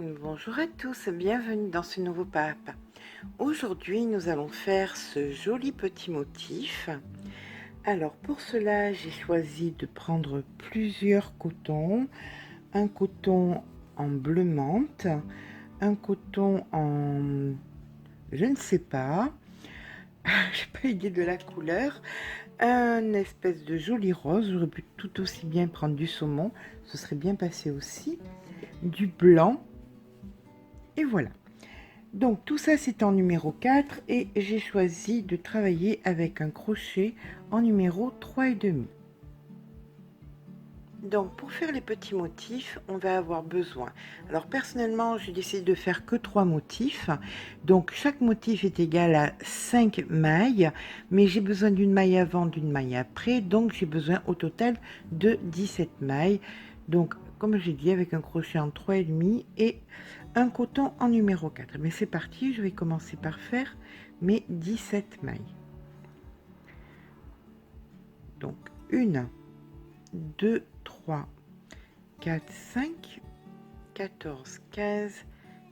Bonjour à tous, bienvenue dans ce nouveau pape. Aujourd'hui, nous allons faire ce joli petit motif. Alors pour cela, j'ai choisi de prendre plusieurs cotons. Un coton en bleu menthe, un coton en je ne sais pas, j'ai pas idée de la couleur, un espèce de joli rose. J'aurais pu tout aussi bien prendre du saumon, ce serait bien passé aussi, du blanc. Et voilà. Donc tout ça c'est en numéro 4 et j'ai choisi de travailler avec un crochet en numéro 3,5. Donc pour faire les petits motifs, on va avoir besoin. Alors personnellement, j'ai décidé de faire que 3 motifs. Donc chaque motif est égal à 5 mailles, mais j'ai besoin d'une maille avant, d'une maille après. Donc j'ai besoin au total de 17 mailles. Donc comme j'ai dit, avec un crochet en 3,5 et un coton en numéro 4. Mais c'est parti, je vais commencer par faire mes 17 mailles. Donc 1, 2, 3, 4, 5, 14, 15,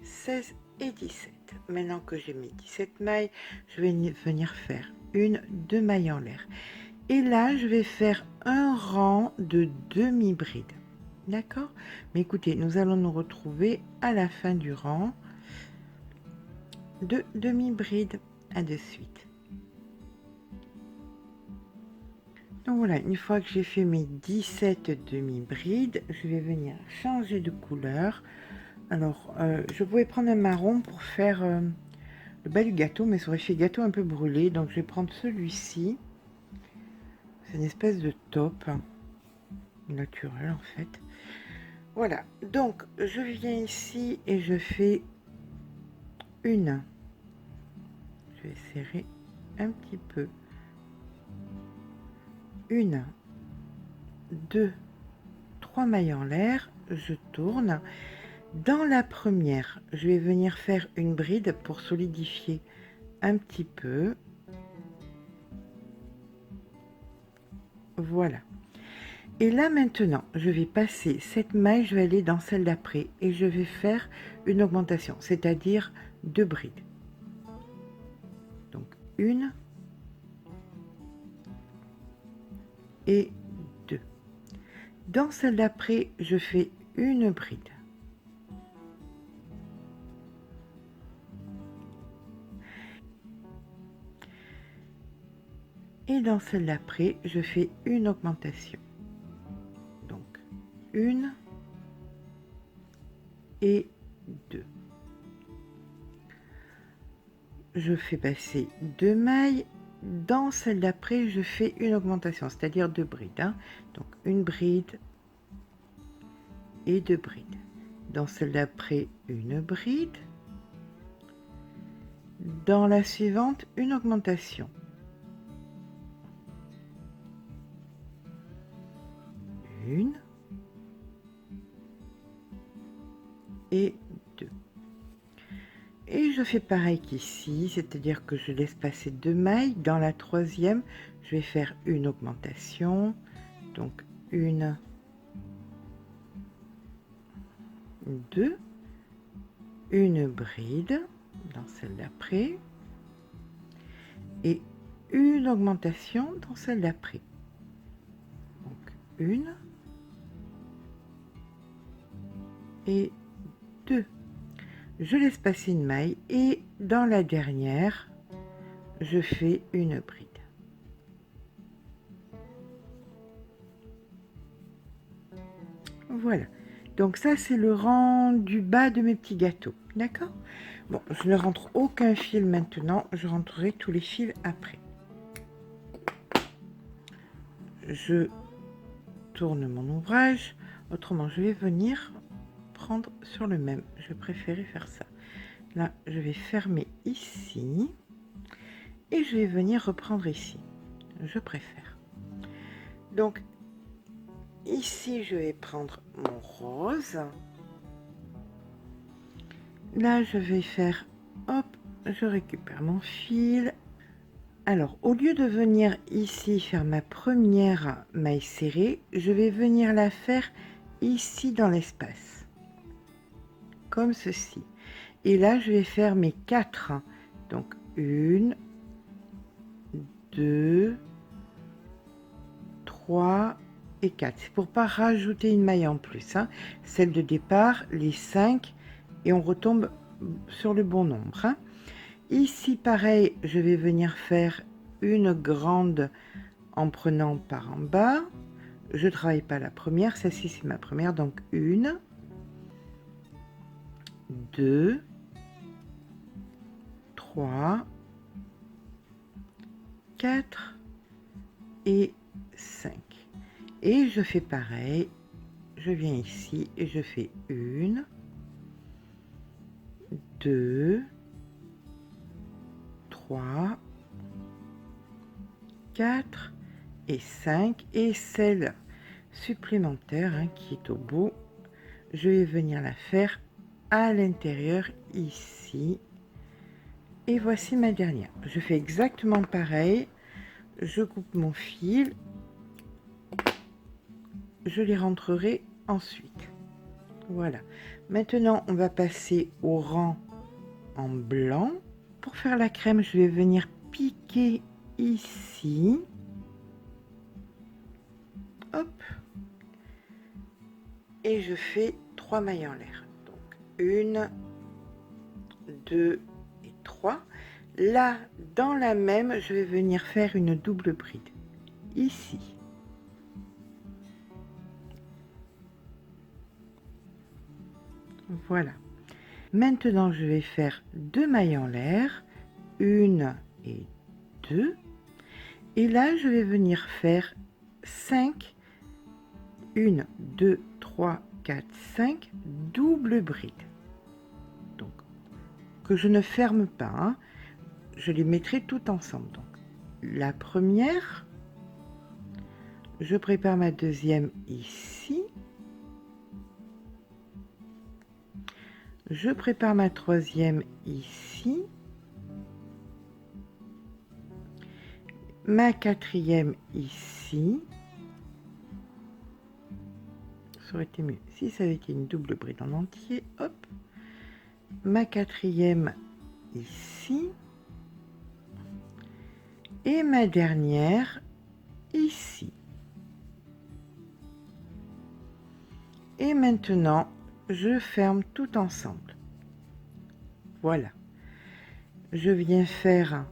16 et 17. Maintenant que j'ai mes 17 mailles, je vais venir faire deux mailles en l'air. Et là, je vais faire un rang de demi-bride. D'accord? Mais écoutez, nous allons nous retrouver à la fin du rang de demi-bride. À de suite. Donc voilà, une fois que j'ai fait mes 17 demi-brides, je vais venir changer de couleur. Alors, je pouvais prendre un marron pour faire le bas du gâteau, mais ça aurait fait gâteau un peu brûlé. Donc, je vais prendre celui-ci. C'est une espèce de taupe naturel, en fait. Voilà, donc je viens ici et je fais une. Je vais serrer un petit peu. 1, 2, 3 mailles en l'air, je tourne. Dans la première, je vais venir faire une bride pour solidifier un petit peu. Voilà. Et là maintenant, je vais passer cette maille, je vais aller dans celle d'après et je vais faire une augmentation, c'est-à-dire 2 brides. Donc 1 et 2. Dans celle d'après, je fais une bride. Et dans celle d'après, je fais une augmentation. Donc 1 et 2. Je fais passer 2 mailles. Dans celle d'après, je fais une augmentation, c'est-à-dire 2 brides. Hein. Donc une bride et 2 brides. Dans celle d'après, une bride. Dans la suivante, une augmentation. Une et 2. Et je fais pareil qu'ici, c'est-à-dire que je laisse passer 2 mailles. Dans la troisième, je vais faire une augmentation. Donc 1, 2, une bride dans celle d'après et une augmentation dans celle d'après. Donc 1 et 2. Je laisse passer une maille et dans la dernière, je fais une bride. Voilà. Donc ça, c'est le rang du bas de mes petits gâteaux. D'accord? Bon, je ne rentre aucun fil maintenant. Je rentrerai tous les fils après. Je tourne mon ouvrage. Autrement, je vais venir prendre sur le même. Je préférais faire ça. Là, je vais fermer ici. Et je vais venir reprendre ici. Je préfère. Donc, ici, je vais prendre mon rose. Là, je vais faire, hop, je récupère mon fil. Alors, au lieu de venir ici faire ma première maille serrée, je vais venir la faire ici dans l'espace. comme ceci. Et là, je vais faire mes 4. Donc, 1, 2, 3 et 4. C'est pour pas rajouter une maille en plus. Celle de départ, les 5, et on retombe sur le bon nombre. Ici, pareil, je vais venir faire une grande en prenant par en bas. Je travaille pas la première, celle-ci c'est ma première, donc 1, 2, 3, 4 et 5. Et je fais pareil, je viens ici et je fais 1, 2, 3, 4 et 5, et celle supplémentaire qui est au bout, je vais venir la faire à l'intérieur ici. Et voici ma dernière. Je fais exactement pareil, je coupe mon fil, je les rentrerai ensuite. Voilà. Maintenant, on va passer au rang en blanc. Pour faire la crème, je vais venir piquer ici. Hop. Et je fais 3 mailles en l'air. Donc 1, 2 et 3. Là, dans la même, je vais venir faire une double bride ici. Voilà. Maintenant, je vais faire 2 mailles en l'air, 1 et 2. Et là, je vais venir faire 5, 1, 2, 3, 4, 5 double bride. Donc, que je ne ferme pas, je les mettrai tout ensemble. Donc, la première, je prépare ma deuxième ici. Je prépare ma troisième ici. Ma quatrième ici. Ça aurait été mieux si ça avait été une double bride en entier. Hop. Ma quatrième ici. Et ma dernière ici. Et maintenant, je ferme tout ensemble. Voilà. Je viens faire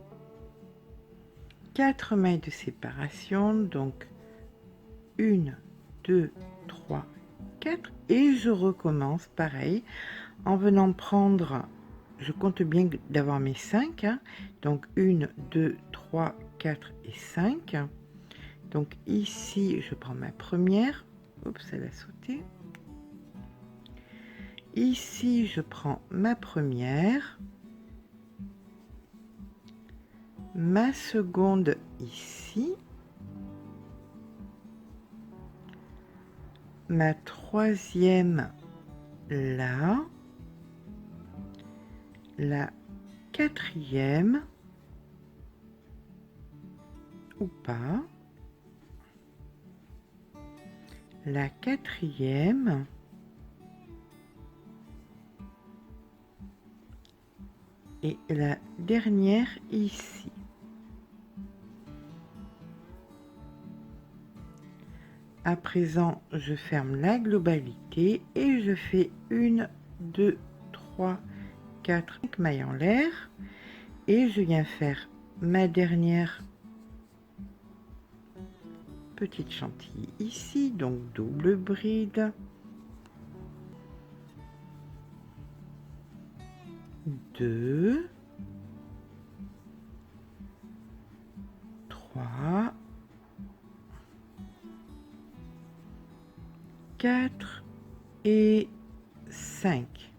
4 mailles de séparation, donc 1, 2, 3, 4, et je recommence pareil en venant prendre, je compte bien d'avoir mes 5, donc 1, 2, 3, 4 et 5. Donc ici, je prends ma première, oups, elle a sauté. Ici, je prends ma première, ma seconde ici, ma troisième là, la quatrième, ou pas, la quatrième, et la dernière ici. À présent, je ferme la globalité et je fais 1, 2, 3, 4, 5 mailles en l'air, et je viens faire ma dernière petite chantilly ici, donc double bride, 2, 3, 4 et 5.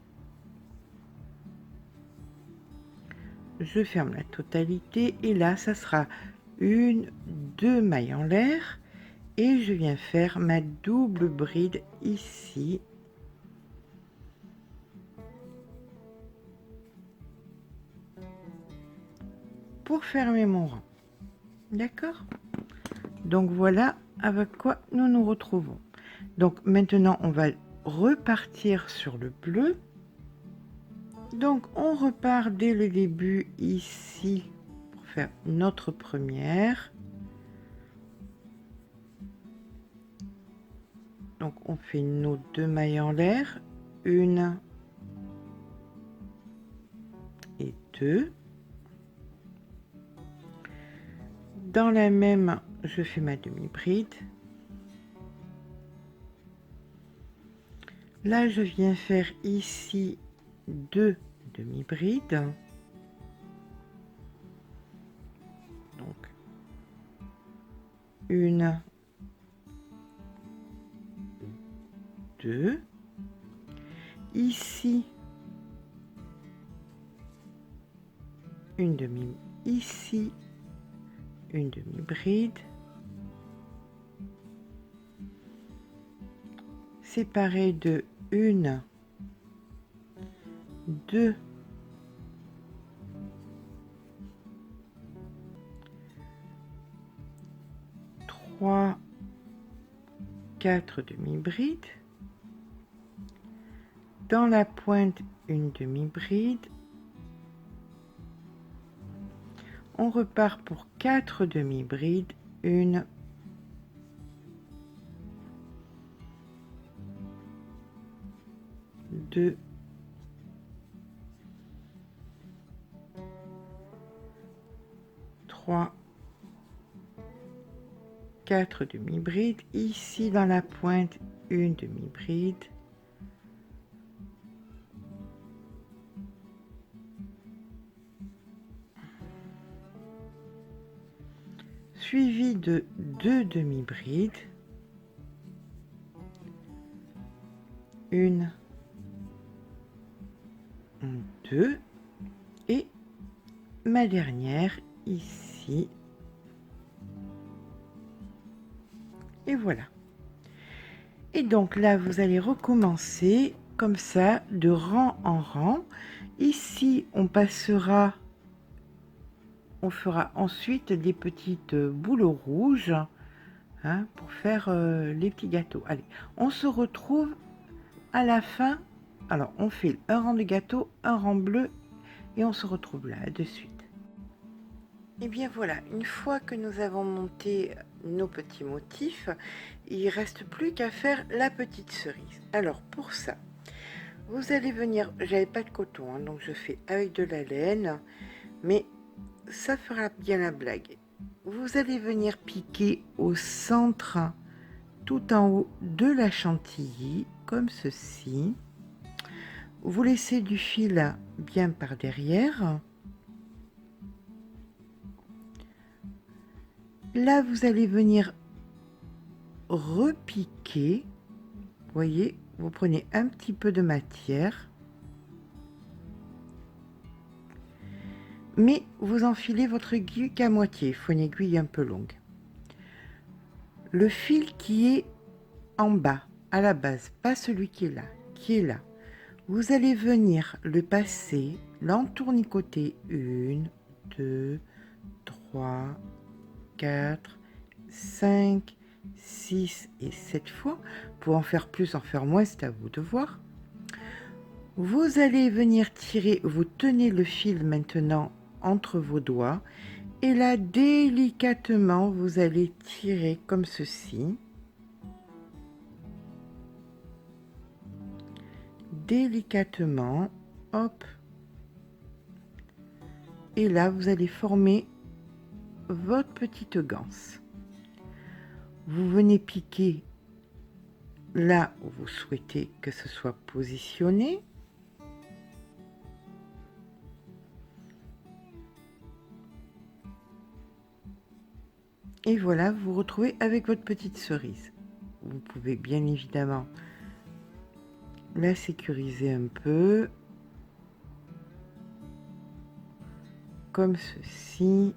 Je ferme la totalité et là, ça sera 1, 2 mailles en l'air et je viens faire ma double bride ici. Pour fermer mon rang. D'accord? Donc voilà avec quoi nous nous retrouvons. Donc maintenant, on va repartir sur le bleu. Donc on repart dès le début ici pour faire notre première. Donc on fait nos 2 mailles en l'air, 1 et 2. Dans la même, je fais ma demi-bride. Là, je viens faire ici 2 demi-brides. Donc, 1, 2. Ici, une demi, ici, une demi-bride. Séparée de 1, 2, 3, 4 demi-brides. Dans la pointe, une demi-bride. On repart pour 4 demi-brides, 1, 2, 3, 4 demi-brides. Ici dans la pointe, une demi-bride. Suivi de 2 demi-brides. 1, 2 et ma dernière ici. Et voilà. Et donc là, vous allez recommencer comme ça, de rang en rang. Ici, on passera, on fera ensuite des petites boules rouges hein, pour faire les petits gâteaux. Allez, on se retrouve à la fin. Alors, on fait un rang de gâteau, un rang bleu et on se retrouve là de suite. Et bien voilà, une fois que nous avons monté nos petits motifs, il ne reste plus qu'à faire la petite cerise. Alors pour ça, vous allez venir, j'avais pas de coton, hein, donc je fais avec de la laine, mais ça fera bien la blague. Vous allez venir piquer au centre, tout en haut de la chantilly, comme ceci. Vous laissez du fil bien par derrière. Là, vous allez venir repiquer. Vous voyez, vous prenez un petit peu de matière. Mais vous enfilez votre aiguille qu'à moitié. Il faut une aiguille un peu longue. Le fil qui est en bas, à la base, pas celui qui est là, vous allez venir le passer, l'entournicoter 1, 2, 3, 4, 5, 6 et 7 fois. Pour en faire plus, en faire moins, c'est à vous de voir. Vous allez venir tirer, vous tenez le fil maintenant entre vos doigts et là délicatement vous allez tirer comme ceci. Délicatement, hop. Et là vous allez former votre petite ganse. Vous venez piquer là où vous souhaitez que ce soit positionné. Et voilà, vous vous retrouvez avec votre petite cerise. Vous pouvez bien évidemment la sécuriser un peu. Comme ceci.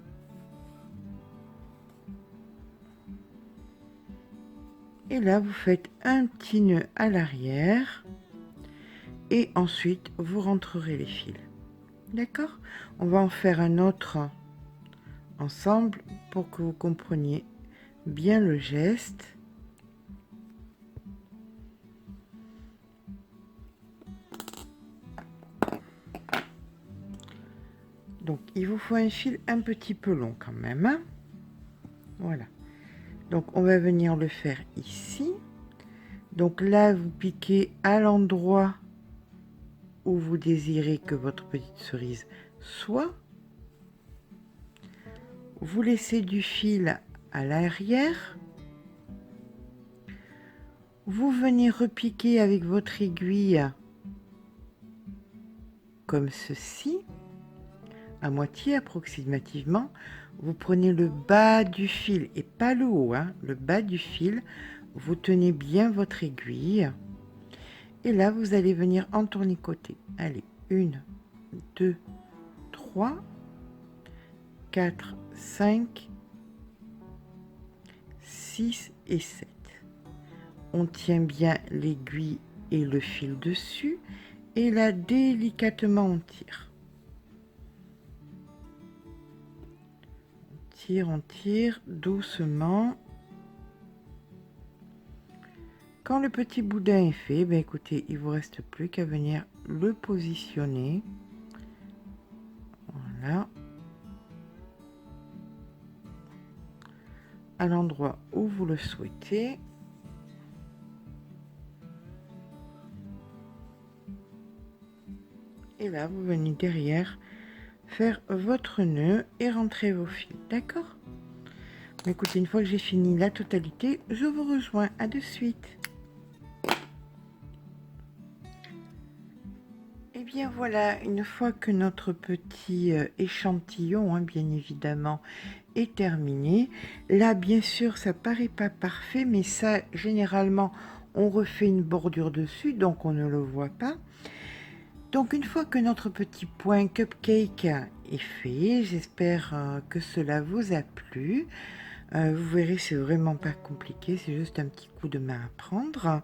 Et là, vous faites un petit nœud à l'arrière. Et ensuite, vous rentrerez les fils. D'accord? On va en faire un autre ensemble pour que vous compreniez bien le geste. Donc il vous faut un fil un petit peu long quand même, hein. Voilà, donc on va venir le faire ici. Donc là vous piquez à l'endroit où vous désirez que votre petite cerise soit. Vous laissez du fil à l'arrière. Vous venez repiquer avec votre aiguille comme ceci, à moitié approximativement. Vous prenez le bas du fil et pas le haut, hein, le bas du fil. Vous tenez bien votre aiguille. Et là, vous allez venir en tournicoter. Allez, 1, 2, 3, 4, 5, 6 et 7. On tient bien l'aiguille et le fil dessus. Et là, délicatement, on tire. On tire doucement. Quand le petit boudin est fait, ben écoutez, il vous reste plus qu'à venir le positionner. Voilà. À l'endroit où vous le souhaitez. Et là, vous venez derrière faire votre nœud et rentrer vos fils. D'accord? Écoutez, une fois que j'ai fini la totalité, je vous rejoins. À de suite. Et bien voilà, une fois que notre petit échantillon, hein, bien évidemment, est terminé. Là, bien sûr, ça paraît pas parfait, mais ça, généralement, on refait une bordure dessus, donc on ne le voit pas. Donc, une fois que notre petit point cupcake est fait, j'espère que cela vous a plu. Vous verrez, c'est vraiment pas compliqué, c'est juste un petit coup de main à prendre.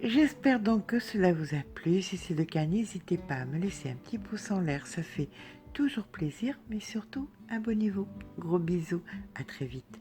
J'espère donc que cela vous a plu. Si c'est le cas, n'hésitez pas à me laisser un petit pouce en l'air, ça fait toujours plaisir, mais surtout abonnez-vous. Gros bisous, à très vite.